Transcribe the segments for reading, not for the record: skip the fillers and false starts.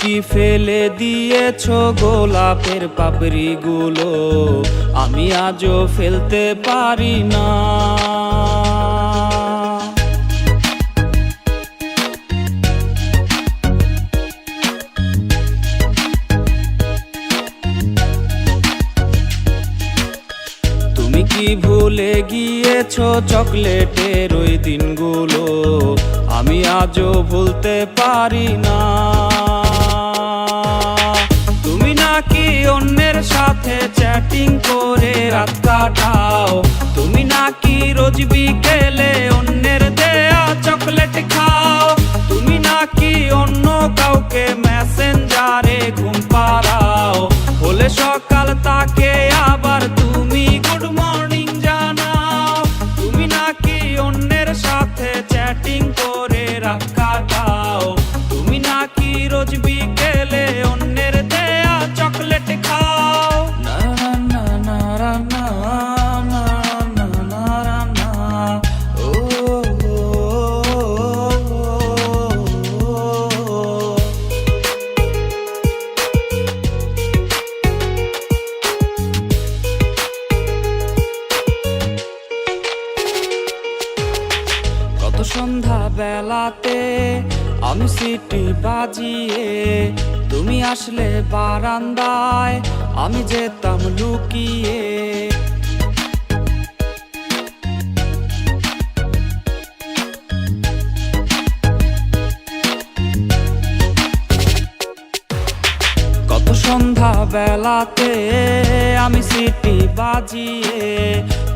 কি ফেলে দিয়েছো গোলাপের পাপড়িগুলো, আমি আজও ফেলতে পারি না। তুমি কি ভুলে গিয়েছো চকলেটের ওই দিনগুলো, আমি আজও ভুলতে পারি না। তুমি নাকি অন্যের সাথে চ্যাটিং করে রাত কাটাও, তুমি নাকি রোজ বিকেলে অন্যের দেয়া চকলেট খাও, তুমি নাকি অন্য কাউকে মেসেঞ্জারে ঘুম পাড়াও, হলে সকাল তাকে আবার তুমি গুড মর্নিং জানাও। তুমি নাকি অন্যের সাথে চ্যাটিং করে রাত কাটাও, তুমি নাকি রোজ বিকেলে অন্যের দেয়া চকলেট খাও। না না না না না না না না না ও কত সন্ধ্যা বেলাতে আমি সিটি বাজিয়ে, তুমি আসলে বারান্দায় আমি যেতাম লুকিয়ে। কত সন্ধ্যা বেলাতে আমি সিটি বাজিয়ে,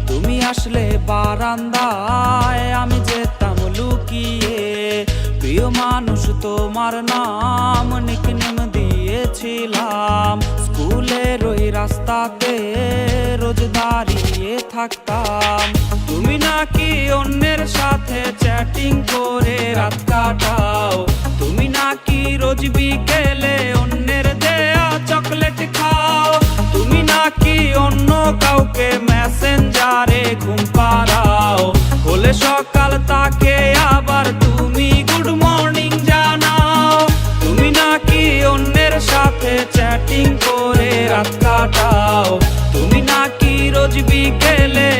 তুমি আসলে বারান্দায় আমি যেতাম লুকিয়ে। প্রিয় মানুষ তোমার নাম নিকনেম দিয়েছিলাম, স্কুলের ওই রাস্তাতে রোজ দাঁড়িয়ে থাকতাম। তুমি নাকি অন্যের সাথে চ্যাটিং করে রাত কাটাও, তুমি নাকি রোজ বিকেলে অন্যের দেয়া চকলেট খাও, তুমি নাকি অন্য কাউকে মেসেঞ্জারে ঘুম পাড়াও, হলে সকাল তাকে আবার তুমি গুড মর্নিং জানাও। তুমি নাকি অন্যের সাথে চ্যাটিং করে রাত কাটাও, তুমি নাকি রোজ বিকেলে